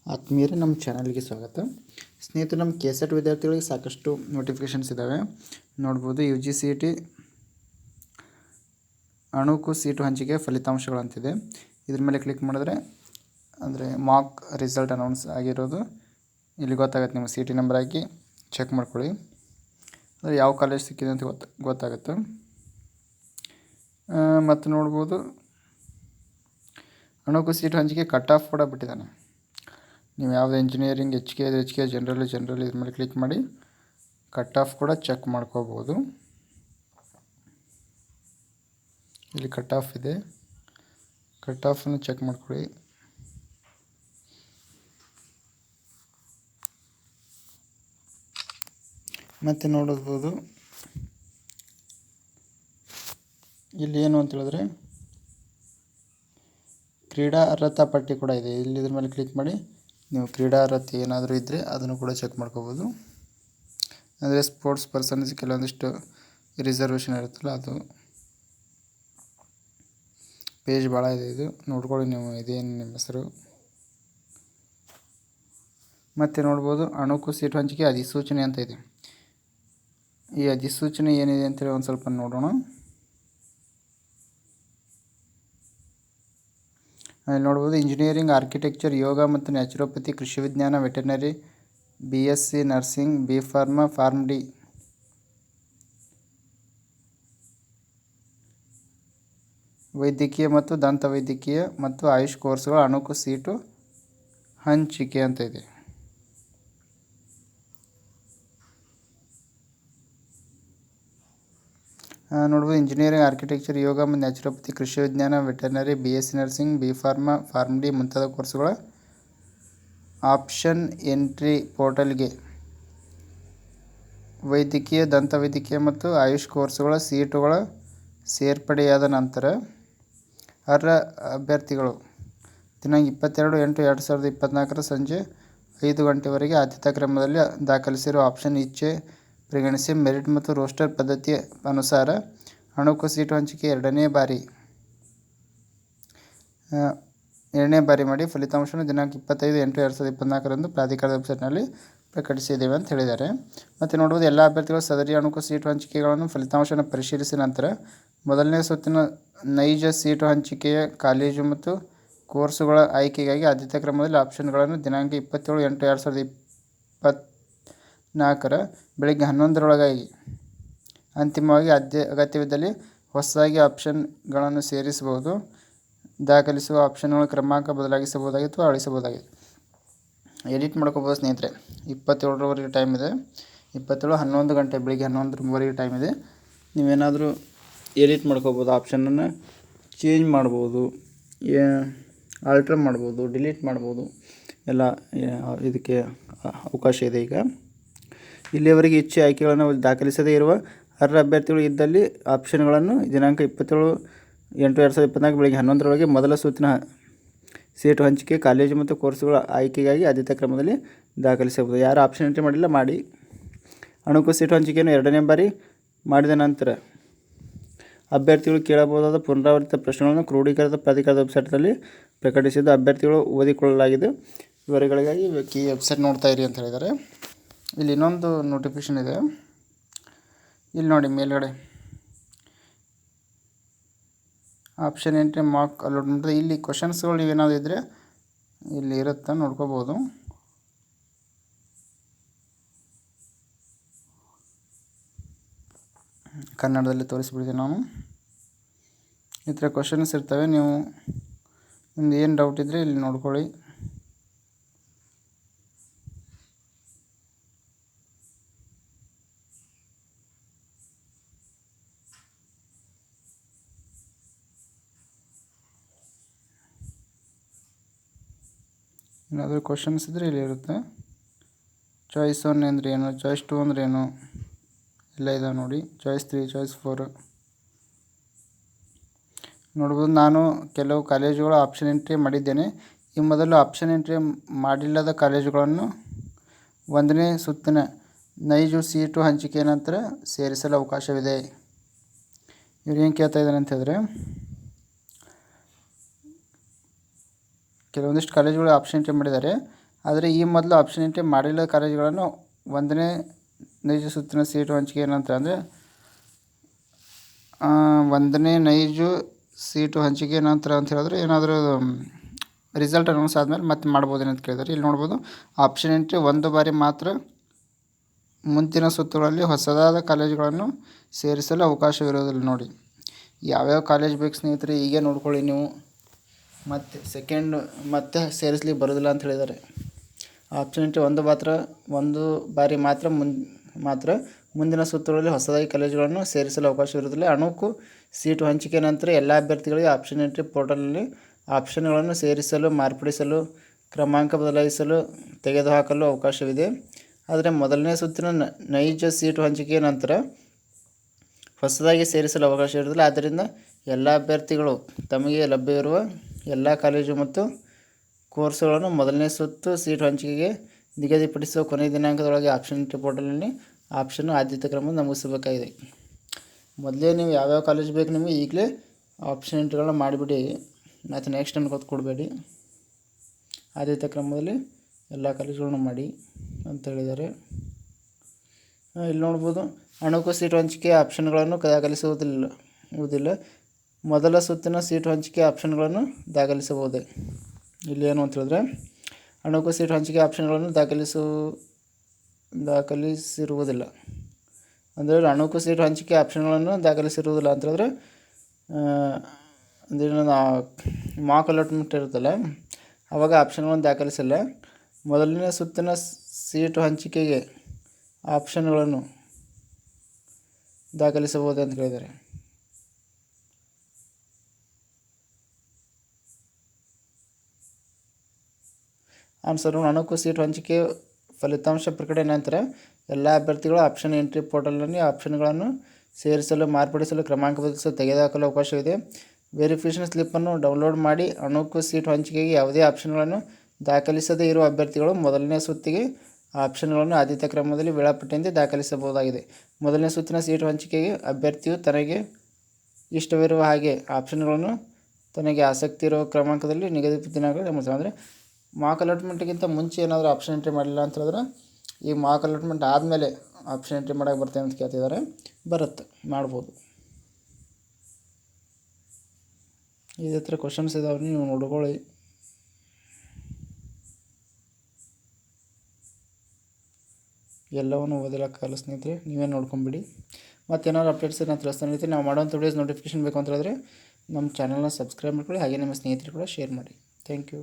ಆತ್ಮೀಯರೇ, ನಮ್ಮ ಚಾನಲ್ಗೆ ಸ್ವಾಗತ. ಸ್ನೇಹಿತರೆ, ನಮ್ಮ ಕೆಸೆಟ್ ವಿದ್ಯಾರ್ಥಿಗಳಿಗೆ ಸಾಕಷ್ಟು ನೋಟಿಫಿಕೇಷನ್ಸ್ ಇದ್ದಾವೆ. ನೋಡ್ಬೋದು, U G C E T ಅಣುಕು ಸೀಟು ಹಂಚಿಕೆ ಫಲಿತಾಂಶಗಳಂತಿದೆ. ಇದ್ರ ಮೇಲೆ ಕ್ಲಿಕ್ ಮಾಡಿದ್ರೆ ಅಂದರೆ ಮಾಕ್ ರಿಸಲ್ಟ್ ಅನೌನ್ಸ್ ಆಗಿರೋದು ಇಲ್ಲಿ ಗೊತ್ತಾಗುತ್ತೆ. ನಿಮ್ಮ ಸಿ ಟಿ ನಂಬರ್ ಹಾಕಿ ಚೆಕ್ ಮಾಡ್ಕೊಳ್ಳಿ. ಅಂದರೆ ಯಾವ ಕಾಲೇಜ್ ಸಿಕ್ಕಿದೆ ಅಂತ ಗೊತ್ತಾಗುತ್ತೆ. ಮತ್ತು ನೋಡ್ಬೋದು, ಅಣುಕು ಸೀಟು ಹಂಚಿಕೆ ಕಟ್ ಆಫ್ ಕೂಡ ಬಿಟ್ಟಿದ್ದಾನೆ. ನೀವು ಯಾವುದೇ ಇಂಜಿನಿಯರಿಂಗ್ ಎಚ್ ಕೆ ಜನರಲ್ ಇದ್ರ ಮೇಲೆ ಕ್ಲಿಕ್ ಮಾಡಿ ಕಟ್ ಆಫ್ ಕೂಡ ಚೆಕ್ ಮಾಡ್ಕೋಬೋದು. ಇಲ್ಲಿ ಕಟ್ ಆಫ್ ಇದೆ, ಕಟ್ ಆಫನ್ನು ಚೆಕ್ ಮಾಡ್ಕೊಳ್ಳಿ. ಮತ್ತು ನೋಡಬಹುದು, ಇಲ್ಲಿ ಏನು ಅಂತ ಹೇಳಿದ್ರೆ ಕ್ರೀಡಾ ಅರ್ಹತಾ ಪಟ್ಟಿ ಕೂಡ ಇದೆ. ಇಲ್ಲಿ ಇದ್ರ ಮೇಲೆ ಕ್ಲಿಕ್ ಮಾಡಿ ನೀವು ಕ್ರೀಡಾ ಅರ್ಹತೆ ಏನಾದರೂ ಇದ್ದರೆ ಅದನ್ನು ಕೂಡ ಚೆಕ್ ಮಾಡ್ಕೋಬೋದು. ಅಂದರೆ ಸ್ಪೋರ್ಟ್ಸ್ ಪರ್ಸನ್ಸ್ ಕೆಲವೊಂದಿಷ್ಟು ರಿಸರ್ವೇಷನ್ ಇರುತ್ತಲ್ಲ, ಅದು ಪೇಜ್ ಭಾಳ ಇದೆ. ಇದು ನೋಡ್ಕೊಳ್ಳಿ ನೀವು, ಇದೇನು ನಿಮ್ಮ ಹೆಸರು. ಮತ್ತು ನೋಡ್ಬೋದು, ಅಣುಕು ಸೀಟು ಹಂಚಿಕೆ ಅಧಿಸೂಚನೆ ಅಂತ ಇದೆ. ಈ ಅಧಿಸೂಚನೆ ಏನಿದೆ ಅಂತೇಳಿ ಒಂದು ಸ್ವಲ್ಪ ನೋಡೋಣ. ಅಲ್ಲಿ ನೋಡ್ಬೋದು, ಇಂಜಿನಿಯರಿಂಗ್, ಆರ್ಕಿಟೆಕ್ಚರ್, ಯೋಗ ಮತ್ತು ನ್ಯಾಚುರೋಪತಿ, ಕೃಷಿ ವಿಜ್ಞಾನ, veterinary, BSc nursing, B pharma, form D, ವೈದ್ಯಕೀಯ ಮತ್ತು ದಂತ ವೈದ್ಯಕೀಯ ಮತ್ತು ಆಯುಷ್ ಕೋರ್ಸ್ಗಳ ಅಣುಕು ಸೀಟು ಹಂಚಿಕೆ ಅಂತ ಇದೆ. ನೋಡ್ಬೋದು, ಇಂಜಿನಿಯರಿಂಗ್, ಆರ್ಕಿಟೆಕ್ಚರ್, ಯೋಗ ಮತ್ತು ನ್ಯಾಚುರೋಪತಿ, ಕೃಷಿ ವಿಜ್ಞಾನ, veterinary, BSc nursing, B pharma, form D ಮುಂತಾದ ಕೋರ್ಸುಗಳ ಆಪ್ಷನ್ ಎಂಟ್ರಿ ಪೋರ್ಟಲ್ಗೆ ವೈದ್ಯಕೀಯ, ದಂತ ವೈದ್ಯಕೀಯ ಮತ್ತು ಆಯುಷ್ ಕೋರ್ಸುಗಳ ಸೀಟುಗಳ ಸೇರ್ಪಡೆಯಾದ ನಂತರ ಅರ್ಹ ಅಭ್ಯರ್ಥಿಗಳು ದಿನಾಂಕ 22/8/2024 ಸಂಜೆ 5 ಗಂಟೆವರೆಗೆ ಆದ್ಯತಾ ಕ್ರಮದಲ್ಲಿ ದಾಖಲಿಸಿರುವ ಆಪ್ಷನ್ ಇಚ್ಛೆ ಪರಿಗಣಿಸಿ ಮೆರಿಟ್ ಮತ್ತು ರೋಸ್ಟರ್ ಪದ್ಧತಿ ಅನುಸಾರ ಅಣುಕು ಸೀಟು ಹಂಚಿಕೆ ಎರಡನೇ ಬಾರಿ ಮಾಡಿ ಫಲಿತಾಂಶವನ್ನು ದಿನಾಂಕ 25/8/2024 ಪ್ರಾಧಿಕಾರದ ವೆಬ್ಸೈಟ್ನಲ್ಲಿ ಪ್ರಕಟಿಸಿದ್ದೇವೆ ಅಂತ ಹೇಳಿದ್ದಾರೆ. ಮತ್ತು ನೋಡುವುದು, ಎಲ್ಲ ಅಭ್ಯರ್ಥಿಗಳು ಸದರಿ ಅಣುಕು ಸೀಟು ಹಂಚಿಕೆಗಳನ್ನು ಫಲಿತಾಂಶವನ್ನು ಪರಿಶೀಲಿಸಿದ ನಂತರ ಮೊದಲನೇ ಸುತ್ತಿನ ನೈಜ ಸೀಟು ಹಂಚಿಕೆಯ ಕಾಲೇಜು ಮತ್ತು ಕೋರ್ಸುಗಳ ಆಯ್ಕೆಗಾಗಿ ಆದ್ಯತಾ ಕ್ರಮದಲ್ಲಿ ಆಪ್ಷನ್ಗಳನ್ನು ದಿನಾಂಕ 27/8/2024 ಬೆಳಗ್ಗೆ 11ರೊಳಗಾಗಿ ಅಂತಿಮವಾಗಿ ಅಗತ್ಯವಿದ್ದಲ್ಲಿ ಹೊಸದಾಗಿ ಆಪ್ಷನ್ಗಳನ್ನು ಸೇರಿಸಬಹುದು. ದಾಖಲಿಸುವ ಆಪ್ಷನ್ಗಳ ಕ್ರಮಾಂಕ ಬದಲಾಯಿಸಬಹುದಾಗಿತ್ತು, ಅಳಿಸಬಹುದಾಗಿದೆ. ಎಡಿಟ್ ಮಾಡ್ಕೋಬೋದು ಸ್ನೇಹಿತರೆ. 27ರವರೆಗೆ ಟೈಮ್ ಇದೆ. 27/11 ಗಂಟೆ, ಬೆಳಿಗ್ಗೆ 11ರವರೆಗೆ ಟೈಮ್ ಇದೆ. ನೀವೇನಾದರೂ ಎಡಿಟ್ ಮಾಡ್ಕೋಬೋದು, ಆಪ್ಷನನ್ನು ಚೇಂಜ್ ಮಾಡ್ಬೋದು, ಆಲ್ಟ್ರ್ ಮಾಡ್ಬೋದು, ಡಿಲೀಟ್ ಮಾಡ್ಬೋದು, ಎಲ್ಲ ಇದಕ್ಕೆ ಅವಕಾಶ ಇದೆ. ಈಗ ಇಲ್ಲಿಯವರೆಗೆ ಇಚ್ಛೆ ಆಯ್ಕೆಗಳನ್ನು ದಾಖಲಿಸದೇ ಇರುವ ಅರ್ಹ ಅಭ್ಯರ್ಥಿಗಳು ಇದ್ದಲ್ಲಿ ಆಪ್ಷನ್ಗಳನ್ನು ದಿನಾಂಕ 27/8/2024 ಬೆಳಗ್ಗೆ 11ರೊಳಗೆ ಮೊದಲ ಸುತ್ತಿನ ಸೀಟು ಹಂಚಿಕೆ ಕಾಲೇಜು ಮತ್ತು ಕೋರ್ಸುಗಳ ಆಯ್ಕೆಗಾಗಿ ಆದ್ಯತಾ ಕ್ರಮದಲ್ಲಿ ದಾಖಲಿಸಬಹುದು. ಯಾರು ಆಪ್ಷನ್ ಎಂಟ್ರಿ ಮಾಡಿಲ್ಲ ಮಾಡಿ. ಅಣುಕು ಸೀಟು ಹಂಚಿಕೆಯನ್ನು ಎರಡನೇ ಬಾರಿ ಮಾಡಿದ ನಂತರ ಅಭ್ಯರ್ಥಿಗಳು ಕೇಳಬಹುದಾದ ಪುನರಾವರ್ತಿತ ಪ್ರಶ್ನೆಗಳನ್ನು ಕ್ರೋಢೀಕೃತ ಪ್ರಾಧಿಕಾರದ ವೆಬ್ಸೈಟ್ನಲ್ಲಿ ಪ್ರಕಟಿಸಿದ್ದು ಅಭ್ಯರ್ಥಿಗಳು ಓದಿಕೊಳ್ಳಲಾಗಿದೆ. ವಿವರಗಳಿಗಾಗಿ ಈ ವೆಬ್ಸೈಟ್ ನೋಡ್ತಾ ಇರಿ ಅಂತ ಹೇಳಿದ್ದಾರೆ. ಇಲ್ಲಿ ಇನ್ನೊಂದು ನೋಟಿಫಿಕೇಷನ್ ಇದೆ. ಇಲ್ಲಿ ನೋಡಿ ಮೇಲ್ಗಡೆ ಆಪ್ಷನ್ ಎಂಟ್ರಿ ಮಾರ್ಕ್ ಅಲೋಡ್ ಮಾಡಿದ್ರೆ ಇಲ್ಲಿ ಕ್ವಶನ್ಸ್ಗಳು ನೀವೇನಾದರೂ ಇದ್ದರೆ ಇಲ್ಲಿ ಇರುತ್ತೆ, ನೋಡ್ಕೋಬೋದು. ಕನ್ನಡದಲ್ಲಿ ತೋರಿಸ್ಬಿಡ್ತೀನಿ ನಾನು. ಈ ಥರ ಕ್ವಶನ್ಸ್ ಇರ್ತವೆ. ನೀವು ನಿಮ್ದು ಏನು ಡೌಟ್ ಇದ್ದರೆ ಇಲ್ಲಿ ನೋಡ್ಕೊಳ್ಳಿ. ಏನಾದರೂ ಕ್ವಶನ್ಸ್ ಇದ್ದರೆ ಇಲ್ಲಿ ಇರುತ್ತೆ. ಚಾಯ್ಸ್ 1 ಅಂದರೆ ಏನು, ಚಾಯ್ಸ್ 2 ಅಂದರೆ ಏನು, ಎಲ್ಲ ಇದಾವೆ ನೋಡಿ. ಚಾಯ್ಸ್ 3, ಚಾಯ್ಸ್ 4 ನೋಡ್ಬೋದು. ನಾನು ಕೆಲವು ಕಾಲೇಜುಗಳ ಆಪ್ಷನ್ ಎಂಟ್ರಿ ಮಾಡಿದ್ದೇನೆ. ಈ ಮೊದಲು ಆಪ್ಷನ್ ಎಂಟ್ರಿ ಮಾಡಿಲ್ಲದ ಕಾಲೇಜುಗಳನ್ನು 1ನೇ ಸುತ್ತಿನ ನೈಜ ಸೀಟು ಹಂಚಿಕೆ ನಂತರ ಸೇರಿಸಲು ಅವಕಾಶವಿದೆ. ಇವ್ರು ಏನು ಕೇಳ್ತಾ ಇದ್ದಾರೆ ಅಂತ ಹೇಳಿದ್ರೆ, ಕೆಲವೊಂದಿಷ್ಟು ಕಾಲೇಜುಗಳು ಆಪ್ಷನ್ ಎಂಟ್ರಿ ಮಾಡಿದ್ದಾರೆ. ಆದರೆ ಈ ಮೊದಲು ಆಪ್ಷನ್ ಎಂಟ್ರಿ ಮಾಡಿಲ್ಲ ಕಾಲೇಜುಗಳನ್ನು 1ನೇ ನೈಜ ಸುತ್ತಿನ ಸೀಟು ಹಂಚಿಕೆ ಏನಂತ ಅಂದರೆ 1ನೇ ನೈಜ ಸೀಟು ಹಂಚಿಕೆ ನಂತರ ಅಂತ ಹೇಳಿದ್ರೆ ಏನಾದರೂ ರಿಸಲ್ಟ್ ಅನೌನ್ಸ್ ಆದಮೇಲೆ ಮತ್ತೆ ಮಾಡ್ಬೋದೇನಂತ ಕೇಳಿದ್ದಾರೆ. ಇಲ್ಲಿ ನೋಡ್ಬೋದು ಆಪ್ಷನ್ ಎಂಟ್ರಿ 1 ಬಾರಿ ಮಾತ್ರ ಮುಂದಿನ ಸುತ್ತುಗಳಲ್ಲಿ ಹೊಸದಾದ ಕಾಲೇಜುಗಳನ್ನು ಸೇರಿಸಲು ಅವಕಾಶವಿರುವುದಿಲ್ಲ. ನೋಡಿ ಯಾವ್ಯಾವ ಕಾಲೇಜ್ ಬೇಕು ಸ್ನೇಹಿತರೆ, ಹೀಗೆ ನೋಡ್ಕೊಳ್ಳಿ ನೀವು. ಮತ್ತೆ ಸೇರಿಸ್ಲಿಕ್ಕೆ ಬರೋದಿಲ್ಲ ಅಂತ ಹೇಳಿದ್ದಾರೆ. ಆಪ್ಷನ್ ಎಂಟ್ರಿ 1 ಬಾರಿ ಮಾತ್ರ ಮುಂದಿನ ಸುತ್ತುಗಳಲ್ಲಿ ಹೊಸದಾಗಿ ಕಾಲೇಜುಗಳನ್ನು ಸೇರಿಸಲು ಅವಕಾಶವಿರುವುದಿಲ್ಲ. ಅಣುಕು ಸೀಟು ಹಂಚಿಕೆ ನಂತರ ಎಲ್ಲ ಅಭ್ಯರ್ಥಿಗಳಿಗೆ ಆಪ್ಷನ್ ಎಂಟ್ರಿ ಪೋರ್ಟಲ್ನಲ್ಲಿ ಆಪ್ಷನ್ಗಳನ್ನು ಸೇರಿಸಲು, ಮಾರ್ಪಡಿಸಲು, ಕ್ರಮಾಂಕ ಬದಲಾಯಿಸಲು, ತೆಗೆದುಹಾಕಲು ಅವಕಾಶವಿದೆ. ಆದರೆ ಮೊದಲನೇ ಸುತ್ತಿನ ನೈಜ ಸೀಟು ಹಂಚಿಕೆ ನಂತರ ಹೊಸದಾಗಿ ಸೇರಿಸಲು ಅವಕಾಶ ಇರುವುದಿಲ್ಲ. ಆದ್ದರಿಂದ ಎಲ್ಲ ಅಭ್ಯರ್ಥಿಗಳು ತಮಗೆ ಲಭ್ಯವಿರುವ ಎಲ್ಲ ಕಾಲೇಜು ಮತ್ತು ಕೋರ್ಸುಗಳನ್ನು ಮೊದಲನೇ ಸುತ್ತು ಸೀಟು ಹಂಚಿಕೆಗೆ ನಿಗದಿಪಡಿಸುವ ಕೊನೆಯ ದಿನಾಂಕದೊಳಗೆ ಆಪ್ಷನ್ ಎಂಟ್ರಿ ಪೋರ್ಟಲ್ನಲ್ಲಿ ಆಪ್ಷನ್ನು ಆದ್ಯತೆ ಕ್ರಮ ನಮೂದಿಸಬೇಕಾಗಿದೆ. ಮೊದಲೇ ನೀವು ಯಾವ್ಯಾವ ಕಾಲೇಜ್ ಬೇಕು ನಿಮಗೆ ಈಗಲೇ ಆಪ್ಷನ್ ಎಂಟ್ರಿಗಳನ್ನ ಮಾಡಿಬಿಡಿ, ಮತ್ತು ನೆಕ್ಸ್ಟ್ ಅನ್ಕೋತ ಕೊಡಬೇಡಿ. ಆದ್ಯತೆ ಕ್ರಮದಲ್ಲಿ ಎಲ್ಲ ಕಾಲೇಜುಗಳನ್ನು ಮಾಡಿ ಅಂತ ಹೇಳಿದ್ದಾರೆ. ಇಲ್ಲಿ ನೋಡ್ಬೋದು ಅಣುಕು ಸೀಟು ಹಂಚಿಕೆ ಆಪ್ಷನ್ಗಳನ್ನು ದಾಖಲಿಸುವುದಿಲ್ಲ. ಮೊದಲ ಸುತ್ತಿನ ಸೀಟು ಹಂಚಿಕೆ ಆಪ್ಷನ್ಗಳನ್ನು ದಾಖಲಿಸಬಹುದೇ? ಇಲ್ಲಿ ಏನು ಅಂತ ಹೇಳಿದ್ರೆ ಅಣುಕು ಸೀಟು ಹಂಚಿಕೆ ಆಪ್ಷನ್ಗಳನ್ನು ದಾಖಲಿಸಿರುವುದಿಲ್ಲ. ಅಂದರೆ ಅಣುಕು ಸೀಟು ಹಂಚಿಕೆ ಆಪ್ಷನ್ಗಳನ್ನು ದಾಖಲಿಸಿರುವುದಿಲ್ಲ ಅಂತ ಹೇಳಿದ್ರೆ ಅಂದರೆ ಮಾಕ್ ಅಲಾಟ್ಮೆಂಟ್ ಇರುತ್ತಲ್ಲ ಆವಾಗ ಆಪ್ಷನ್ಗಳನ್ನು ದಾಖಲಿಸಿಲ್ಲ. ಮೊದಲನೇ ಸುತ್ತಿನ ಸೀಟು ಹಂಚಿಕೆಗೆ ಆಪ್ಷನ್ಗಳನ್ನು ದಾಖಲಿಸಬಹುದೇ ಅಂತ ಹೇಳಿದ್ದಾರೆ. ಆನ್ಸರ್ ಅಣುಕು ಸೀಟು ಹಂಚಿಕೆ ಫಲಿತಾಂಶ ಪ್ರಕಟಣೆ ನಂತರ ಎಲ್ಲ ಅಭ್ಯರ್ಥಿಗಳು ಆಪ್ಷನ್ ಎಂಟ್ರಿ ಪೋರ್ಟಲ್ನಲ್ಲಿ ಆಪ್ಷನ್ಗಳನ್ನು ಸೇರಿಸಲು, ಮಾರ್ಪಡಿಸಲು, ಕ್ರಮಾಂಕ ಬದಲಿಸಲು, ತೆಗೆದುಹಾಕಲು ಅವಕಾಶವಿದೆ. ವೆರಿಫಿಕೇಷನ್ ಸ್ಲಿಪ್ಪನ್ನು ಡೌನ್ಲೋಡ್ ಮಾಡಿ ಅಣುಕು ಸೀಟು ಹಂಚಿಕೆಗೆ ಯಾವುದೇ ಆಪ್ಷನ್ಗಳನ್ನು ದಾಖಲಿಸದೇ ಇರುವ ಅಭ್ಯರ್ಥಿಗಳು ಮೊದಲನೇ ಸುತ್ತಿಗೆ ಆಪ್ಷನ್ಗಳನ್ನು ಆದ್ಯತಾ ಕ್ರಮದಲ್ಲಿ ವೇಳಾಪಟ್ಟಿಯಂತೆ ದಾಖಲಿಸಬಹುದಾಗಿದೆ. ಮೊದಲನೇ ಸುತ್ತಿನ ಸೀಟು ಹಂಚಿಕೆಗೆ ಅಭ್ಯರ್ಥಿಯು ತನಗೆ ಇಷ್ಟವಿರುವ ಹಾಗೆ ಆಪ್ಷನ್ಗಳನ್ನು ತನಗೆ ಆಸಕ್ತಿ ಇರುವ ಕ್ರಮಾಂಕದಲ್ಲಿ ನಿಗದಿತ ದಿನಾಂಕದಲ್ಲಿ ಅಂದರೆ ಮಾಕ್ ಅಲಾಟ್ಮೆಂಟ್ಗಿಂತ ಮುಂಚೆ ಏನಾದರೂ ಆಪ್ಷನ್ ಎಂಟ್ರಿ ಮಾಡಿಲ್ಲ ಅಂತ ಹೇಳಿದ್ರೆ ಈಗ ಮಾಕ್ ಅಲಾಟ್ಮೆಂಟ್ ಆದಮೇಲೆ ಆಪ್ಷನ್ ಎಂಟ್ರಿ ಮಾಡೋಕೆ ಬರ್ತೇವೆ ಅಂತ ಕೇಳ್ತಿದ್ದಾರೆ. ಬರುತ್ತೆ, ಮಾಡ್ಬೋದು. ಇದೇ ಥರ ಕ್ವಶನ್ಸ್ ಇದಾವೆ, ನೀವು ನೋಡ್ಕೊಳ್ಳಿ. ಎಲ್ಲವನ್ನು ಓದಲಿಕ್ಕಾಗಲ್ಲ ಸ್ನೇಹಿತರೆ, ನೀವೇ ನೋಡ್ಕೊಂಬಿಡಿ. ಮತ್ತೇನಾದ್ರು ಅಪ್ಡೇಟ್ಸ್ ನಾನು ತಿಳಿಸ್ತಾನೆ ನಾವು ಮಾಡೋಂಥ ವಿಡಿಯೋಸ್ ನೋಟಿಫಿಕೇಶನ್ ಬೇಕು ಅಂತ ಹೇಳಿದ್ರೆ ನಮ್ಮ ಚಾನಲ್ನ ಸಬ್ಸ್ಕ್ರೈಬ್ ಮಾಡ್ಕೊಳ್ಳಿ, ಹಾಗೆ ನಿಮ್ಮ ಸ್ನೇಹಿತರು ಕೂಡ ಶೇರ್ ಮಾಡಿ. Thank you.